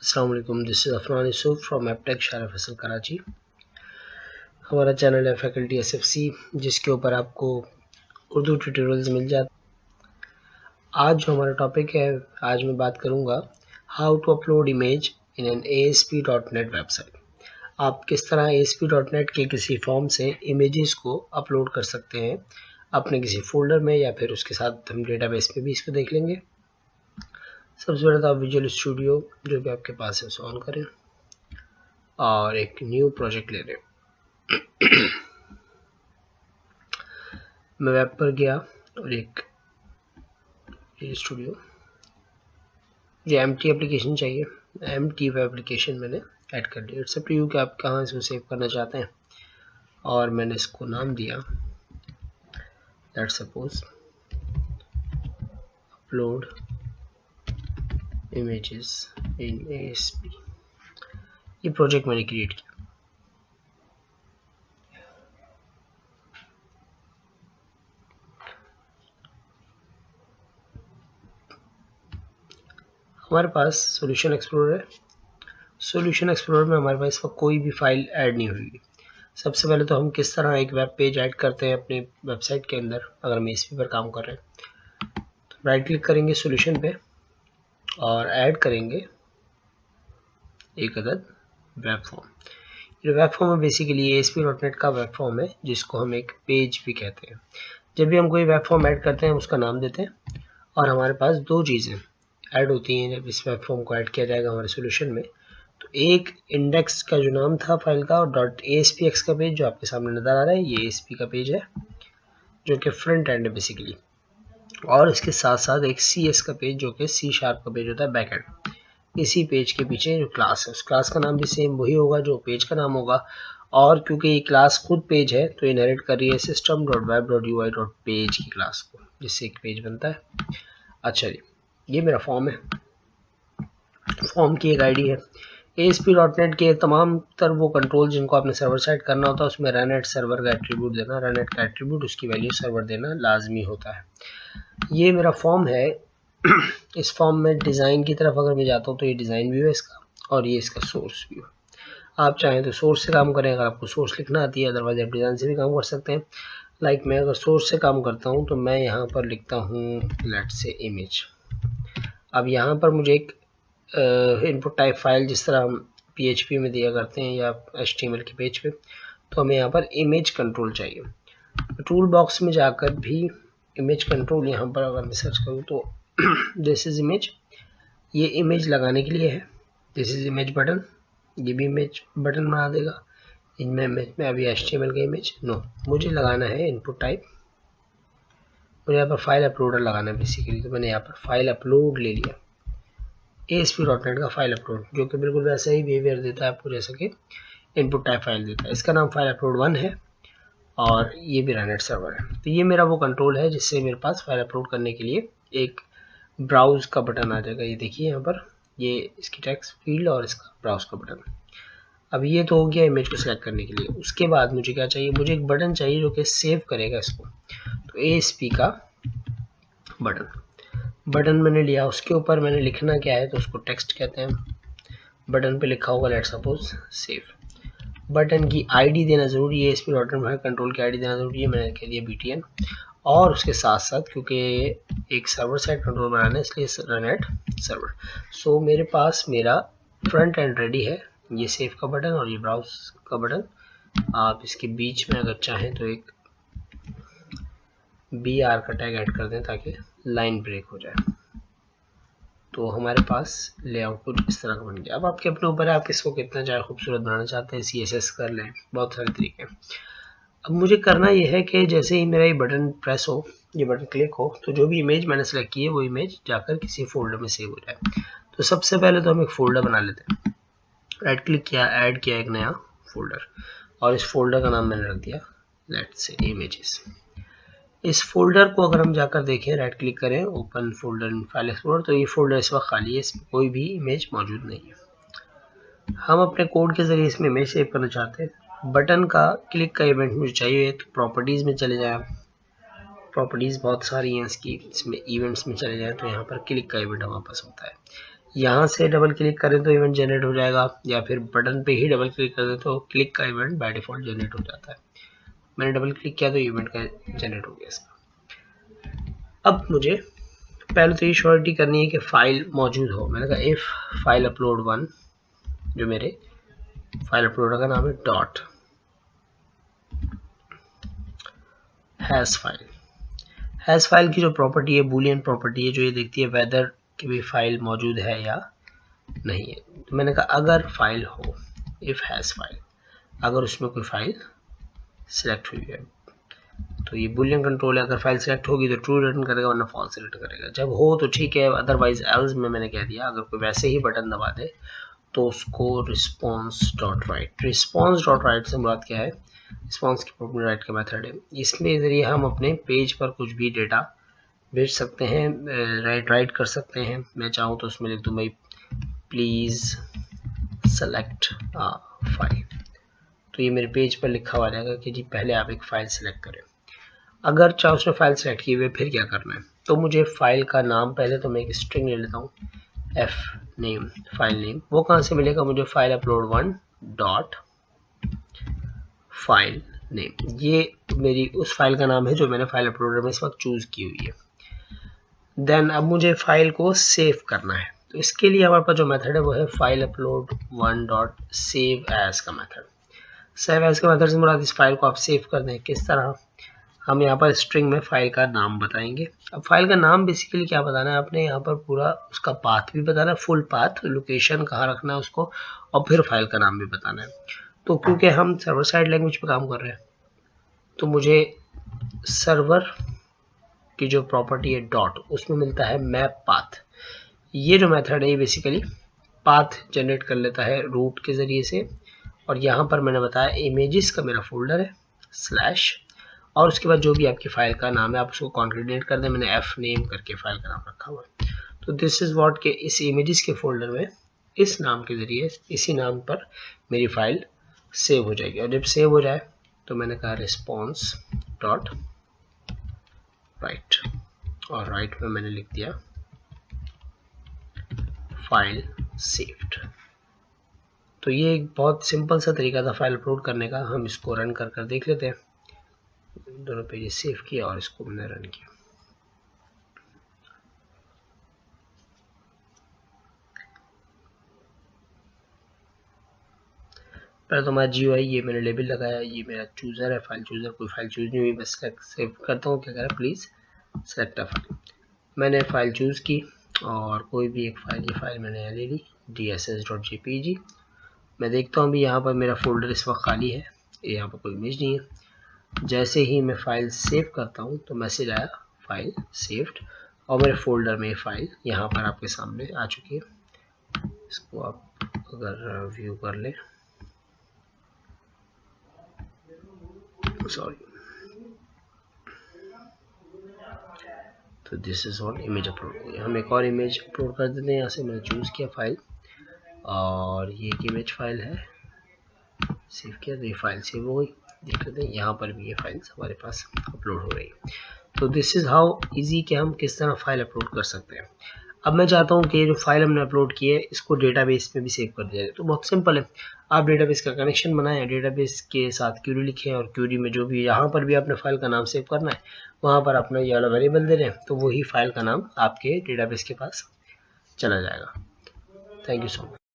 अस्सलाम वालेकुम, this is Afnan Yusuf from Aptech शारा फैसल कराची। हमारा चैनल है फैकल्टी एसएफसी, जिसके ऊपर आपको उर्दू ट्यूटोरियल्स मिल जाते। आज जो हमारा टॉपिक है, आज मैं बात करूँगा how to upload image in an ASP.NET website. आप किस तरह ASP.NET के किसी फॉर्म से इमेजेस को अपलोड कर सकते हैं अपने किसी फोल्डर में, या फिर उसके साथ हम डेटाबेस में भी इसको देख लेंगे। सबसे पहले तो आप विजुअल स्टूडियो जो भी आपके पास है उसे ऑन करें और एक न्यू प्रोजेक्ट ले लें। मैं वेब पर गया और एक स्टूडियो, ये एम्प्टी एप्लीकेशन चाहिए, एम्प्टी वेब एप्लीकेशन मैंने ऐड कर दिया। इट्स अप टू यू कि आप कहाँ इसको सेव करना चाहते हैं, और मैंने इसको नाम दिया let's suppose upload images in ASP। ये प्रोजेक्ट मैंने क्रिएट किया। हमारे पास सॉल्यूशन एक्सप्लोरर है। सॉल्यूशन एक्सप्लोरर में हमारे पास इसका कोई भी फाइल ऐड नहीं हुई। सबसे पहले तो हम किस तरह एक वेब पेज ऐड करते हैं अपने वेबसाइट के अंदर, अगर हम ASP पर काम कर रहे हैं तो राइट क्लिक करेंगे सॉल्यूशन पे और ऐड करेंगे एक अदद वेब फॉर्म। ये वेब फॉर्म है बेसिकली ASP.NET का वेब फॉर्म है, जिसको हम एक पेज भी कहते हैं। जब भी हम कोई वेब फॉर्म ऐड करते हैं हम उसका नाम देते हैं, और हमारे पास दो चीज़ें ऐड होती हैं जब इस वेब फॉर्म को ऐड किया जाएगा हमारे सॉल्यूशन में। तो एक इंडेक्स का जो नाम था फाइल का, और .aspx का पेज जो आपके सामने नज़र आ रहा है, ये ASP का पेज है जो कि फ्रंट एंड है बेसिकली, और इसके साथ साथ एक CS का पेज जो कि C# का पेज होता है बैक एंड। इसी पेज के पीछे जो क्लास है उस क्लास का नाम भी सेम वही होगा जो पेज का नाम होगा, और क्योंकि ये क्लास खुद पेज है तो इनहेरिट कर रही है system.web.ui.page की क्लास को, जिससे एक पेज बनता है। अच्छा जी, ये मेरा फॉर्म है, फॉर्म की एक आईडी है। ASP.NET के तमाम तर वो कंट्रोल जिनको आपने सर्वर साइड करना होता है उसमें रन एट सर्वर का एट्रीब्यूट देना, रन एट का एट्रीब्यूट उसकी वैल्यू सर्वर देना लाजमी होता है। ये मेरा फॉर्म है। इस फॉर्म में डिज़ाइन की तरफ अगर मैं जाता हूँ तो ये डिज़ाइन व्यू है इसका, और ये इसका सोर्स व्यू। आप चाहें तो सोर्स से काम करें अगर आपको सोर्स लिखना आती है, अदरवाइज आप डिज़ाइन से भी काम कर सकते हैं। लाइक मैं अगर सोर्स से काम करता हूँ तो मैं यहाँ पर लिखता हूँ लेट्स से इमेज। अब यहाँ पर मुझे एक इनपुट टाइप फाइल जिस तरह हम PHP में दिया करते हैं या HTML के पेज पे, तो हमें यहाँ पर इमेज कंट्रोल चाहिए। टूल बॉक्स में जाकर भी इमेज कंट्रोल यहाँ पर अगर मैं सर्च करूँ तो दिस इज इमेज, ये इमेज लगाने के लिए है। दिस इज इमेज बटन, ये भी इमेज बटन बना देगा। इनमें इमेज में अभी HTML का इमेज नो, मुझे लगाना है इनपुट टाइप, मुझे यहाँ पर फाइल अपलोडर लगाना है बेसिकली। तो मैंने यहाँ पर फाइल अपलोड ले लिया, ASP.NET का फाइल अपलोड, जो कि बिल्कुल वैसा ही बिहेवियर देता है आपको जैसा कि इनपुट टाइप फाइल देता है। इसका नाम फाइल अपलोड 1 है और ये भी रन एट सर्वर है। तो ये मेरा वो कंट्रोल है जिससे मेरे पास फाइल अपलोड करने के लिए एक ब्राउज का बटन आ जाएगा। ये देखिए यहाँ पर, ये इसकी टेक्स्ट फील्ड और इसका ब्राउज का बटन। अब ये तो हो गया इमेज को सिलेक्ट करने के लिए। उसके बाद मुझे क्या चाहिए, मुझे एक बटन चाहिए जो कि सेव करेगा इसको। तो ASP का बटन मैंने लिया, उसके ऊपर मैंने लिखना क्या है तो उसको टेक्स्ट कहते हैं। बटन पे लिखा होगा लेट्स सपोज सेव। बटन की आईडी देना जरूरी है, ASP.NET में कंट्रोल की आईडी देना जरूरी है। मैंने कह दिया BTN, और उसके साथ साथ क्योंकि एक सर्वर साइड कंट्रोल बनाना है इसलिए रन एट सर्वर। सो मेरे पास मेरा फ्रंट एंड रेडी है, ये सेव का बटन और ये ब्राउज का बटन। आप इसके बीच में अगर चाहें तो एक BR का टैग ऐड कर दें ताकि लाइन ब्रेक हो जाए। तो हमारे पास लेआउट कुछ इस तरह का बन गया। अब आपके अपने ऊपर है, आप इसको कितना चाहे खूबसूरत बनाना चाहते हैं, CSS कर लें, बहुत सारे तरीके हैं। अब मुझे करना यह है कि जैसे ही मेरा ये बटन प्रेस हो, ये बटन क्लिक हो, तो जो भी इमेज मैंने सेलेक्ट की है वो इमेज जाकर किसी फोल्डर में सेव हो जाए। तो सबसे पहले तो हम एक फोल्डर बना लेते हैं। राइट क्लिक किया, ऐड किया एक नया फोल्डर, और इस फोल्डर का नाम मैंने रख दिया लेट्स से इमेजेस। इस फोल्डर को अगर हम जाकर देखें, राइट क्लिक करें, open folder in file explorer, तो ये फोल्डर इस वक्त खाली है, इसमें कोई भी इमेज मौजूद नहीं है। हम अपने कोड के जरिए इसमें इमेज सेव करना चाहते हैं। बटन का क्लिक का इवेंट मुझे चाहिए, तो प्रॉपर्टीज़ में चले जाएं। प्रॉपर्टीज़ बहुत सारी हैं इसकी, इसमें इवेंट्स में चले जाएं तो यहाँ पर क्लिक का इवेंट हमारे पास होता है। यहाँ से डबल क्लिक करें तो इवेंट जनरेट हो जाएगा, या फिर बटन पे ही डबल क्लिक कर दें तो क्लिक का इवेंट बाय डिफॉल्ट जनरेट हो जाता है। मैंने डबल क्लिक किया तो इवेंट का जनरेट हो गया इसका। अब मुझे पहले तो ये श्योरिटी करनी है कि फाइल मौजूद हो। मैंने कहा इफ फाइल अपलोड 1, जो मेरे फाइल अपलोडर का नाम है, dot hash file. Hash file की जो प्रॉपर्टी है, बूलियन प्रॉपर्टी है, जो ये देखती है वेदर कि भी फाइल मौजूद है या नहीं है। तो मैंने कहा अगर फाइल हो, इफ हैश फाइल, अगर उसमें कोई फाइल सिलेक्ट हुई है, तो ये बूलियन कंट्रोल है। अगर फाइल सिलेक्ट होगी तो ट्रू रिटर्न करेगा, वरना फॉल्स रिटर्न करेगा। जब हो तो ठीक है, अदरवाइज एल्स में मैंने कह दिया अगर कोई वैसे ही बटन दबा दे तो उसको response dot right. Response dot right से मुराद क्या है? रिस्पॉन्स की प्रॉपर्टी राइट का मेथड है। इसके जरिए हम अपने पेज पर कुछ भी डेटा भेज सकते हैं, राइट कर सकते हैं। मैं चाहूँ तो उसमें लिख दूँ भाई प्लीज़ सेलेक्ट फाइल, तो ये मेरे पेज पर लिखा हुआ रहेगा कि जी पहले आप एक फ़ाइल सेलेक्ट करें। अगर चाहे उसने फाइल सेलेक्ट किए हुए फिर क्या करना है, तो मुझे फाइल का नाम, पहले तो मैं एक स्ट्रिंग ले लेता हूँ, एफ नेम, फाइल नेम। वो कहाँ से मिलेगा मुझे? File upload 1 dot file name. ये मेरी उस फाइल का नाम है जो मैंने फाइल अपलोडर में इस वक्त चूज़ की हुई है। देन अब मुझे फाइल को सेव करना है, तो इसके लिए हमारे पास जो मेथड है वो है file upload 1 dot save as का मेथड। सेव एज के मेथड से मुराद इस फाइल को आप सेव कर दें। किस तरह? हम यहाँ पर स्ट्रिंग में फाइल का नाम बताएंगे। अब फाइल का नाम बेसिकली क्या बताना है आपने, यहाँ पर पूरा उसका पाथ भी बताना है, फुल पाथ, लोकेशन कहाँ रखना है उसको, और फिर फाइल का नाम भी बताना है। तो क्योंकि हम सर्वर साइड लैंग्वेज पे काम कर रहे हैं, तो मुझे सर्वर की जो प्रॉपर्टी है डॉट, उसमें मिलता है मैप पाथ। ये जो मेथड है ये बेसिकली पाथ जनरेट कर लेता है रूट के ज़रिए से। और यहाँ पर मैंने बताया इमेजेस का मेरा फोल्डर है स्लैश, और उसके बाद जो भी आपकी फाइल का नाम है आप उसको कॉन्क्रीट कर दें। मैंने एफ नेम करके फाइल का नाम रखा हुआ है। तो दिस इज़ व्हाट के इस इमेजेस के फोल्डर में इस नाम के ज़रिए, इसी नाम पर मेरी फाइल सेव हो जाएगी। और जब सेव हो जाए तो मैंने कहा रिस्पॉन्स डॉट राइट, और राइट में मैंने लिख दिया फाइल सेव्ड। तो ये एक बहुत सिंपल सा तरीका था फाइल अपलोड करने का। हम इसको रन कर देख लेते हैं। दोनों पेजेस सेव किया और इसको मैंने रन किया। पहले तो हमारा GUI, ये मैंने लेबल लगाया, ये मेरा चूज़र है, फाइल चूज़र। कोई फाइल चूज़ नहीं हुई, बस सेव करता हूँ। क्या करें? Please select a file. मैंने फाइल चूज़ की और कोई भी एक फाइल, ये फाइल मैंने ले ली dss.jpg। मैं देखता हूँ अभी यहाँ पर मेरा फोल्डर इस वक्त खाली है, यहाँ पर कोई इमेज नहीं है। जैसे ही मैं फाइल सेव करता हूँ तो मैसेज आया फाइल सेव्ड, और मेरे फोल्डर में फाइल यहाँ पर आपके सामने आ चुकी है। इसको आप अगर व्यू कर लें, सॉरी, तो this is one image upload हो गया। हम एक और इमेज अपलोड कर देते हैं। यहाँ से मैंने चूज़ किया फाइल, और ये एक इमेज फाइल है, सेव किया तो ये फाइल सेव हो गई। देख लेते हैं यहाँ पर भी ये फाइल्स हमारे पास अपलोड हो रही है। तो दिस इज़ हाउ इजी कि हम किस तरह फाइल अपलोड कर सकते हैं। अब मैं चाहता हूँ कि ये जो फाइल हमने अपलोड की है इसको डेटाबेस में भी सेव कर दिया जाए। तो बहुत सिंपल है, आप डेटाबेस का कनेक्शन बनाएं, डेटाबेस के साथ क्यूरी लिखें, और क्यूरी में जो भी यहाँ पर भी आपने फाइल का नाम सेव करना है वहाँ पर अपना ये वाला वेरिएबल दे दें, तो वही फाइल का नाम आपके डेटाबेस के पास चला जाएगा। Thank you so much.